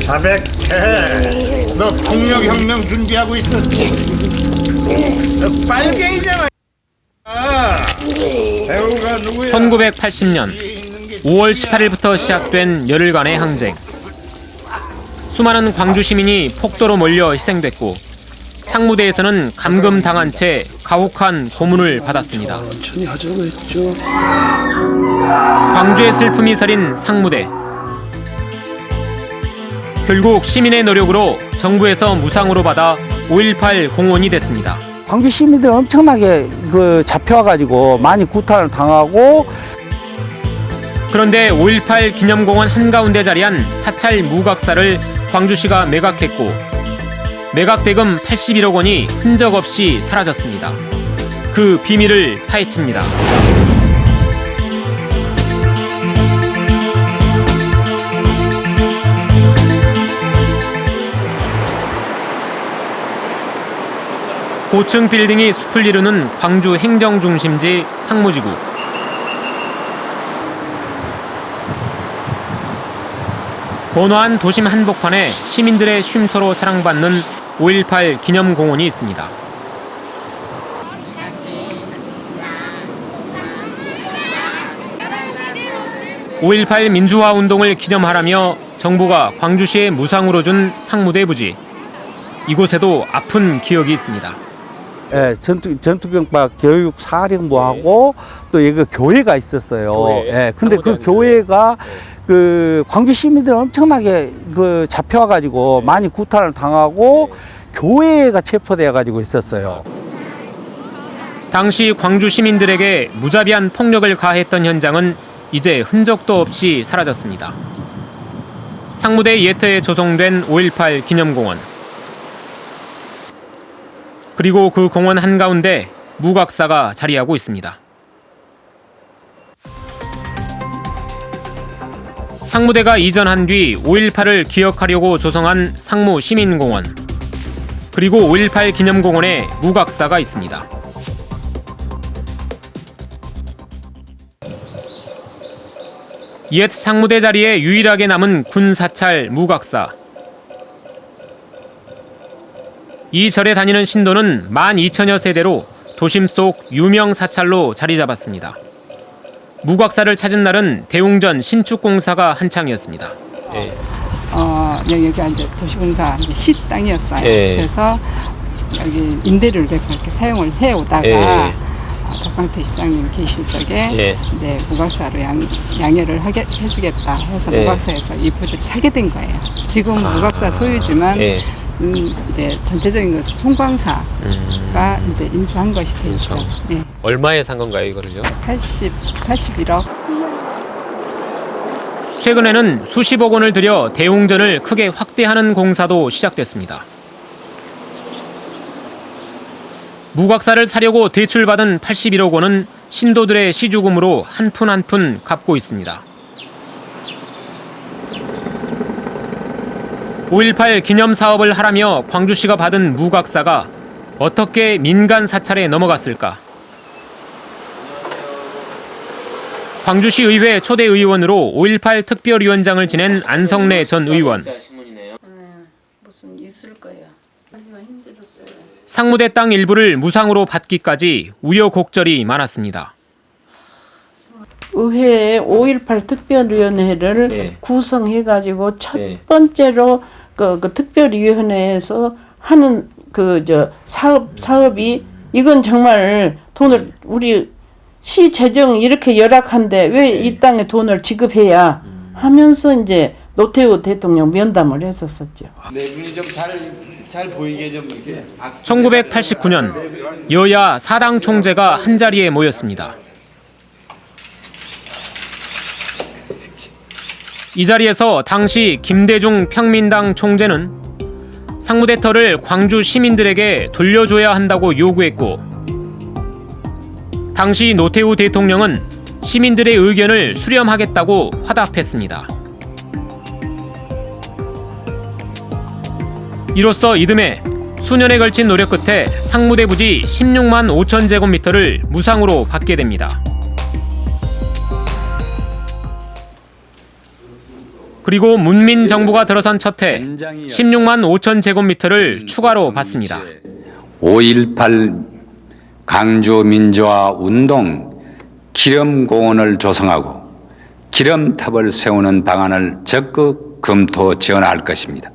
자백해. 너 폭력혁명 준비하고 있었지? 너 빨갱이잖아. 배우가 누구야? 1980년 5월 18일부터 시작된 열흘간의 항쟁. 수많은 광주 시민이 폭도로 몰려 희생됐고 상무대에서는 감금당한 채 가혹한 고문을 받았습니다. 광주의 슬픔이 서린 상무대. 결국 시민의 노력으로 정부에서 무상으로 받아 5.18 공원이 됐습니다. 광주 시민들 엄청나게 잡혀가지고 많이 구타를 당하고. 그런데 5.18 기념공원 한가운데 자리한 사찰 무각사를 광주시가 매각했고 매각 대금 81억 원이 흔적 없이 사라졌습니다. 그 비밀을 파헤칩니다. 고층 빌딩이 숲을 이루는 광주 행정중심지 상무지구. 번화한 도심 한복판에 시민들의 쉼터로 사랑받는 5.18 기념공원이 있습니다. 5.18 민주화 운동을 기념하라며 정부가 광주시에 무상으로 준 상무대 부지. 이곳에도 아픈 기억이 있습니다. 예, 전투경박 교육사령부하고 또 여기 교회가 있었어요. 교회. 예, 근데 그 교회가 광주 시민들 엄청나게 잡혀가지고 많이 구타를 당하고 교회가 체포되어 가지고 있었어요. 당시 광주 시민들에게 무자비한 폭력을 가했던 현장은 이제 흔적도 없이 사라졌습니다. 상무대 예터에 조성된 5.18 기념공원. 그리고 그 공원 한가운데 무각사가 자리하고 있습니다. 상무대가 이전한 뒤 5.18을 기억하려고 조성한 상무 시민공원. 그리고 5.18 기념공원에 무각사가 있습니다. 옛 상무대 자리에 유일하게 남은 군사찰 무각사. 이 절에 다니는 신도는 12,000여 세대로 도심 속 유명 사찰로 자리 잡았습니다. 무각사를 찾은 날은 대웅전 신축공사가 한창이었습니다. 여기가 이제 도시공사 시 땅이었어요. 그래서 여기 임대료를 내고 이렇게 사용을 해오다가 박광태 시장님 계실 적에 이제 무각사로 양해를 해주겠다 해서 무각사에서 이 부지를 사게 된 거예요. 지금 무각사 소유지만 이제 전체적인 것은 송광사가 이제 인수한 것이 돼 있죠. 얼마에 산 건가요, 이거를요? 81억. 최근에는 수십억 원을 들여 대웅전을 크게 확대하는 공사도 시작됐습니다. 무각사를 사려고 대출받은 81억 원은 신도들의 시주금으로 한 푼 한 푼 갚고 있습니다. 5.18 기념 사업을 하라며 광주시가 받은 무각사가 어떻게 민간 사찰에 넘어갔을까? 광주시 의회 초대 의원으로 5.18 특별위원장을 지낸 안성래 전 의원. 무슨 있을 거야. 힘들었어요. 상무대 땅 일부를 무상으로 받기까지 우여곡절이 많았습니다. 의회에 5.18 특별위원회를 구성해가지고 첫 번째로 그 특별위원회에서 하는 사업이 이건 정말 돈을 우리 시 재정 이렇게 열악한데 왜 이 땅에 돈을 지급해야 하면서 이제 노태우 대통령 면담을 했었었죠. 네, 눈이 좀 잘 보이게 좀 이렇게. 1989년 여야 4당 총재가 한자리에 모였습니다. 이 자리에서 당시 김대중 평민당 총재는 상무대 터를 광주 시민들에게 돌려줘야 한다고 요구했고 당시 노태우 대통령은 시민들의 의견을 수렴하겠다고 화답했습니다. 이로써 이듬해 수년에 걸친 노력 끝에 상무대 부지 16만 5천 제곱미터를 무상으로 받게 됩니다. 그리고 문민 정부가 들어선 첫 해 16만 5천 제곱미터를 추가로 받습니다. 5.18 강주 민주화 운동 기념공원을 조성하고 기념탑을 세우는 방안을 적극 검토 지원할 것입니다.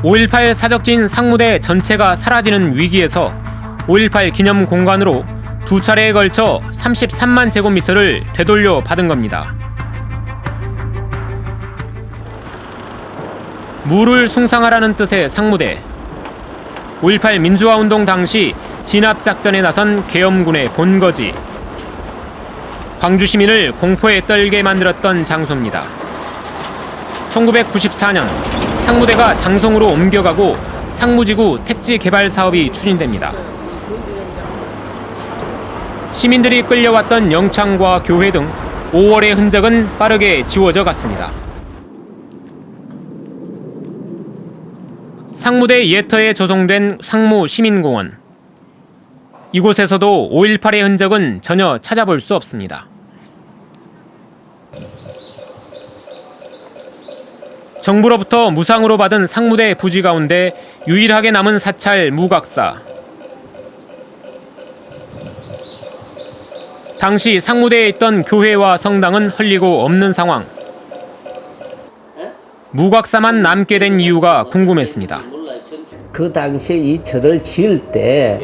5.18 사적지인 상무대 전체가 사라지는 위기에서 5.18 기념 공간으로 두 차례에 걸쳐 33만 제곱미터를 되돌려 받은 겁니다. 무를 숭상하라는 뜻의 상무대. 5.18 민주화운동 당시 진압작전에 나선 계엄군의 본거지. 광주 시민을 공포에 떨게 만들었던 장소입니다. 1994년 상무대가 장성으로 옮겨가고 상무지구 택지 개발 사업이 추진됩니다. 시민들이 끌려왔던 영창과 교회 등 5월의 흔적은 빠르게 지워져 갔습니다. 상무대 예터에 조성된 상무 시민공원. 이곳에서도 5.18의 흔적은 전혀 찾아볼 수 없습니다. 정부로부터 무상으로 받은 상무대 부지 가운데 유일하게 남은 사찰 무각사. 당시 상무대에 있던 교회와 성당은 헐리고 없는 상황. 무각사만 남게 된 이유가 궁금했습니다. 그 당시에 이 절을 지을 때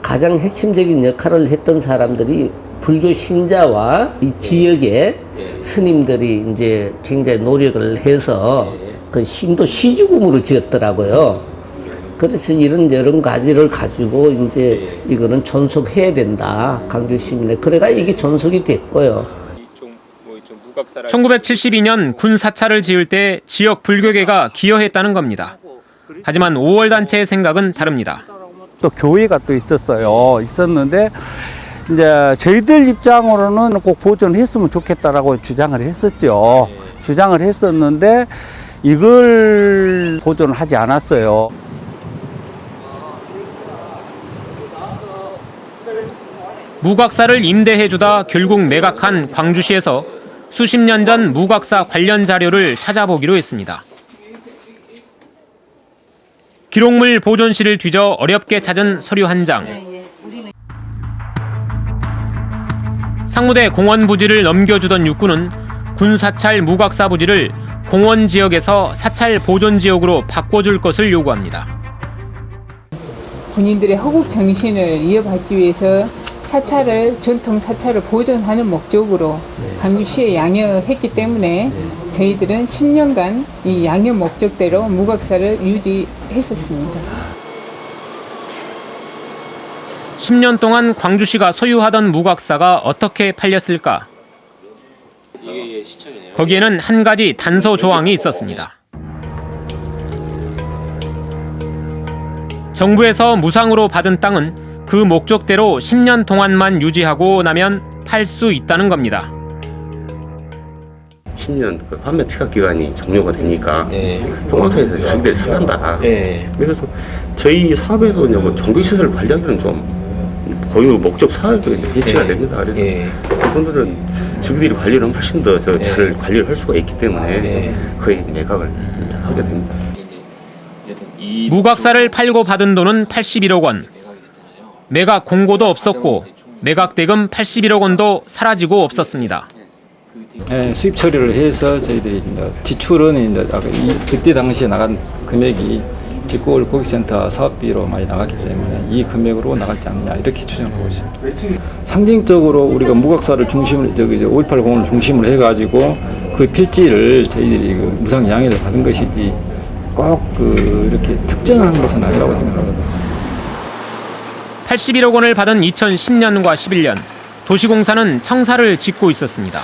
가장 핵심적인 역할을 했던 사람들이 불교 신자와 이 지역의 스님들이 이제 굉장히 노력을 해서 그 신도 시주금으로 지었더라고요. 그래서 이런 여러 가지를 가지고 이제 이거는 존속해야 된다. 강주 시민에. 그래가 이게 존속이 됐고요. 1972년 군 사찰을 지을 때 지역 불교계가 기여했다는 겁니다. 하지만 5월 단체의 생각은 다릅니다. 또 교회가 또 있었는데 이제 저희들 입장으로는 꼭 보존했으면 좋겠다라고 주장을 했었죠. 주장을 했었는데 이걸 보존하지 않았어요. 무각사를 임대해주다 결국 매각한 광주시에서 수십 년 전 무각사 관련 자료를 찾아보기로 했습니다. 기록물 보존실을 뒤져 어렵게 찾은 서류 한 장. 상무대 공원 부지를 넘겨주던 육군은 군 사찰 무각사 부지를 공원 지역에서 사찰 보존 지역으로 바꿔줄 것을 요구합니다. 군인들의 허국 정신을 이어받기 위해서 전통 사찰을 보존하는 목적으로 광주시에 양여했기 때문에 저희들은 10년간 이 양여 목적대로 무각사를 유지했었습니다. 10년 동안 광주시가 소유하던 무각사가 어떻게 팔렸을까? 거기에는 한 가지 단서 조항이 있었습니다. 정부에서 무상으로 받은 땅은 그 목적대로 10년 동안만 유지하고 나면 팔 수 있다는 겁니다. 10년 그 판매 특약 기간이 종료가 되니까 평광사에서 자기들이 살란다. 그래서 저희 사업에서 뭐 종교시설 관리하기는 좀 고유 목적 사업이 배치가 됩니다. 그래서 그분들은 저희들이 관리를 훨씬 더 잘 관리를 할 수가 있기 때문에 거의 매각을 하게 됩니다. 무각사를 팔고 받은 돈은 81억 원. 매각 공고도 없었고 매각 대금 81억 원도 사라지고 없었습니다. 수입 처리를 해서 저희들이 지출은 이제 그때 당시에 나간 금액이 뒷골 고객센터 사업비로 많이 나갔기 때문에 이 금액으로 나갔지 않느냐 이렇게 추정하고 있습니다. 상징적으로 우리가 무각사를 중심으로 5.18 공원을 중심으로 해가지고 그 필지를 저희들이 무상 양해를 받은 것이지 꼭 이렇게 특정한 것은 아니라고 생각합니다. 81억 원을 받은 2010년과 11년 도시공사는 청사를 짓고 있었습니다.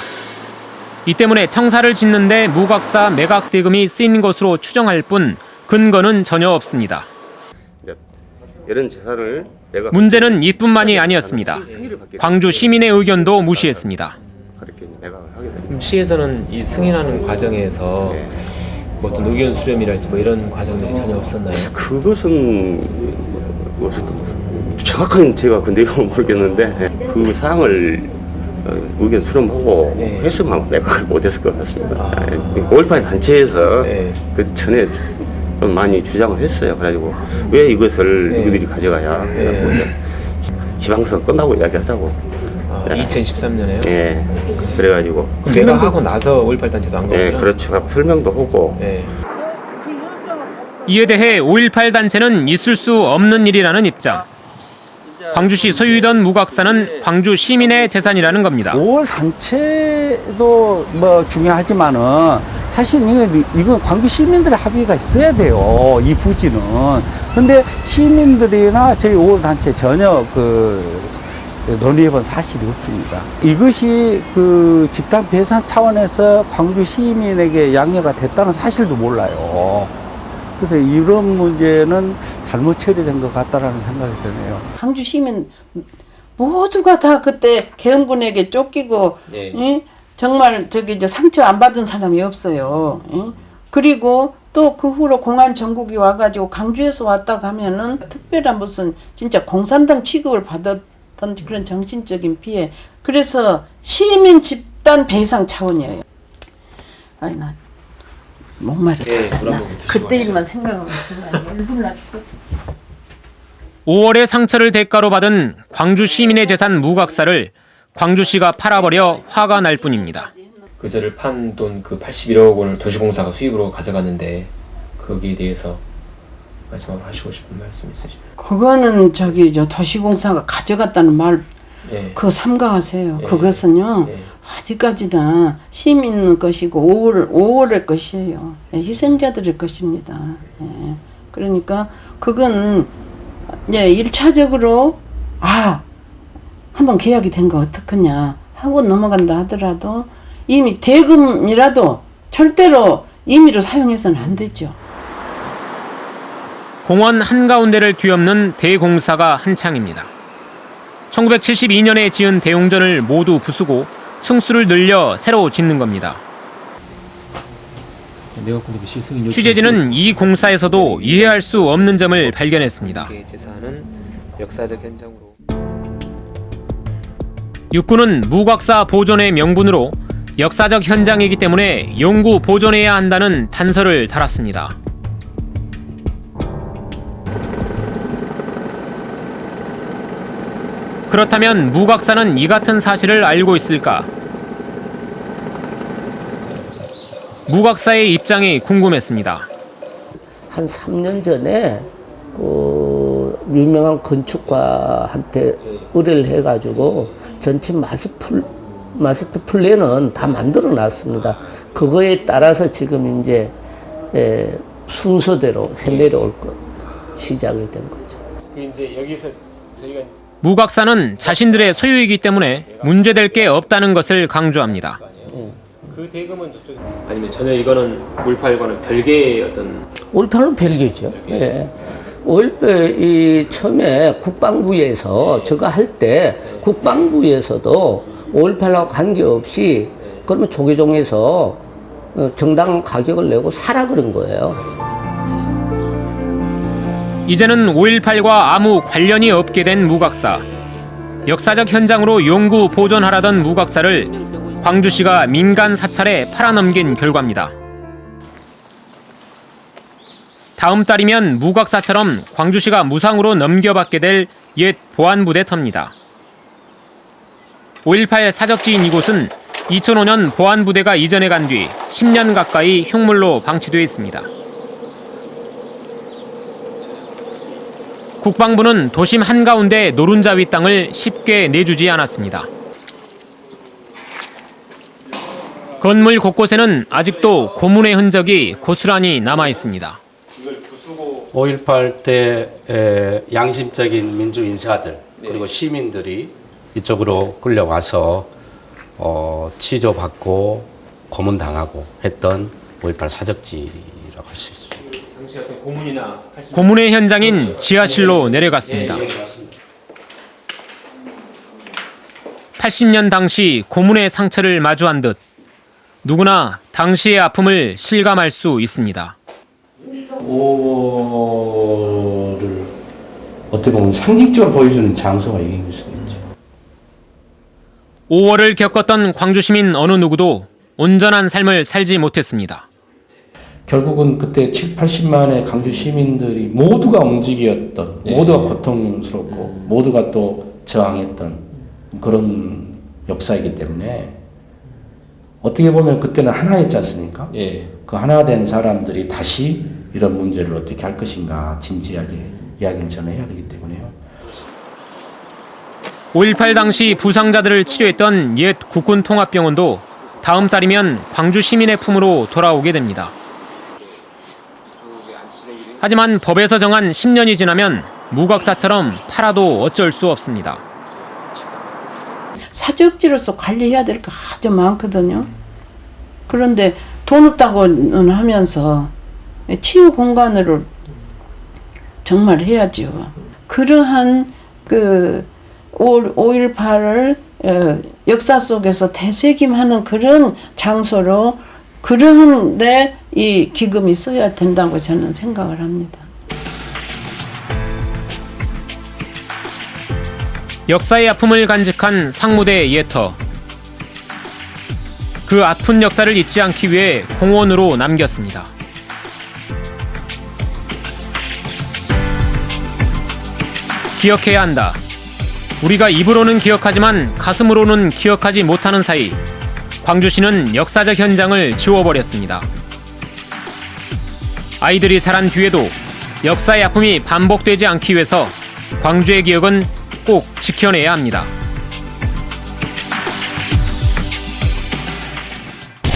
이 때문에 청사를 짓는데 무각사 매각 대금이 쓰인 것으로 추정할 뿐 근거는 전혀 없습니다. 이런 재산을 문제는 이뿐만이 아니었습니다. 광주 시민의 의견도 무시했습니다. 시에서는 이 승인하는 과정에서 뭐 어떤 의견 수렴이랄지 뭐 이런 과정들이 전혀 없었나요? 그것은 정확한 제가 그 내용은 모르겠는데 그 사항을 의견 수렴하고 했으면 내가 못했을 것 같습니다. 5.18 단체에서 그 전에 좀 많이 주장을 했어요. 그래가지고 왜 이것을 너희들이 가져가야 지방선 끝나고 이야기하자고. 2013년에요? 예. 그래가지고 그럼 내가 하고 나서 5.18 단체도 한 거구나? 예, 그렇죠. 설명도 하고. 이에 대해 5.18 단체는 있을 수 없는 일이라는 입장. 광주시 소유이던 무각사는 광주 시민의 재산이라는 겁니다. 5월 단체도 뭐 중요하지만은 사실 이건 광주 시민들의 합의가 있어야 돼요. 이 부지는. 근데 시민들이나 저희 5월 단체 전혀 논의해본 사실이 없습니다. 이것이 집단 배상 차원에서 광주 시민에게 양해가 됐다는 사실도 몰라요. 그래서 이런 문제는 잘못 처리된 것 같다라는 생각이 드네요. 광주 시민 모두가 다 그때 계엄군에게 쫓기고 정말 이제 상처 안 받은 사람이 없어요. 그리고 또 그 후로 공안 정국이 와가지고 광주에서 왔다 가면은 특별한 무슨 진짜 공산당 취급을 받았던 그런 정신적인 피해. 그래서 시민 집단 배상 차원이에요. 아니 나 목마르다. 나 그때 일만 생각하면 정말 열불 나 죽겠어. 5월의 상처를 대가로 받은 광주 시민의 재산 무각사를 광주시가 팔아버려 화가 날 뿐입니다. 그저를 판 돈 그 81억 원을 도시공사가 수입으로 가져갔는데 거기에 대해서 마지막으로 하시고 싶은 말씀 있으시면? 그거는 도시공사가 가져갔다는 말 그거 삼가하세요. 그것은요 아직까지나 시민 것이고 5월의 것이에요. 희생자들의 것입니다. 그러니까 그건 1차적으로 한번 계약이 된 거 어떡하냐 하고 넘어간다 하더라도 이미 대금이라도 절대로 임의로 사용해서는 안 되죠. 공원 한가운데를 뒤엎는 대공사가 한창입니다. 1972년에 지은 대웅전을 모두 부수고 층수를 늘려 새로 짓는 겁니다. 취재진은 이 공사에서도 이해할 수 없는 점을 발견했습니다. 역사적 현장으로. 육군은 무각사 보존의 명분으로 역사적 현장이기 때문에 영구 보존해야 한다는 단서를 달았습니다. 그렇다면 무각사는 이 같은 사실을 알고 있을까? 무각사의 입장이 궁금했습니다. 한 3년 전에 유명한 건축가한테 의뢰를 해가지고 전체 마스터 플랜은 다 만들어 놨습니다. 그거에 따라서 지금 이제 순서대로 해내려올 거 시작이 된 거죠. 이제 여기서 저희가 무각사는 자신들의 소유이기 때문에 문제될 게 없다는 것을 강조합니다. 그 대금은 저쪽 아니면 전혀 이거는 5.18과는 별개의 어떤 5.18은 별개죠. 5.18 처음에 국방부에서 저거 할 때 국방부에서도 5.18하고 관계없이 그러면 조계종에서 정당 가격을 내고 사라 그런 거예요. 이제는 5.18과 아무 관련이 없게 된 무각사. 역사적 현장으로 영구 보존하라던 무각사를 광주시가 민간 사찰에 팔아넘긴 결과입니다. 다음 달이면 무각사처럼 광주시가 무상으로 넘겨받게 될 옛 보안부대 터입니다. 5.18 사적지인 이곳은 2005년 보안부대가 이전해 간 뒤 10년 가까이 흉물로 방치되어 있습니다. 국방부는 도심 한가운데 노른자위 땅을 쉽게 내주지 않았습니다. 건물 곳곳에는 아직도 고문의 흔적이 고스란히 남아 있습니다. 5.18 때 양심적인 민주인사들 그리고 시민들이 이쪽으로 끌려와서 취조받고 고문당하고 했던 5.18 사적지라고 할 수 있습니다. 고문의 현장인 지하실로 내려갔습니다. 80년 당시 고문의 상처를 마주한 듯 누구나 당시의 아픔을 실감할 수 있습니다. 5월을 어떻게 보면 상징적으로 보여주는 장소가 여기일 수도 있죠. 5월을 겪었던 광주 시민 어느 누구도 온전한 삶을 살지 못했습니다. 결국은 그때 7, 80만의 강주 시민들이 모두가 움직였던, 모두가 고통스럽고 모두가 또 저항했던 그런 역사이기 때문에 어떻게 보면 그때는 하나였지 않습니까? 그 하나 된 사람들이 다시 이런 문제를 어떻게 할 것인가 진지하게 이야기를 전해야 되기 때문에요. 5.18 당시 부상자들을 치료했던 옛 국군통합병원도 다음 달이면 광주 시민의 품으로 돌아오게 됩니다. 하지만 법에서 정한 10년이 지나면 무각사처럼 팔아도 어쩔 수 없습니다. 사적지로서 관리해야 될 게 아주 많거든요. 그런데 돈 없다고는 하면서 치유 공간으로 정말 해야죠. 그러한 그 5.18을 역사 속에서 되새김하는 그런 장소로 그런데 이 기금이 써야 된다고 저는 생각을 합니다. 역사의 아픔을 간직한 상무대 예터. 그 아픈 역사를 잊지 않기 위해 공원으로 남겼습니다. 기억해야 한다. 우리가 입으로는 기억하지만 가슴으로는 기억하지 못하는 사이 광주시는 역사적 현장을 지워버렸습니다. 아이들이 자란 뒤에도 역사의 아픔이 반복되지 않기 위해서 광주의 기억은 꼭 지켜내야 합니다.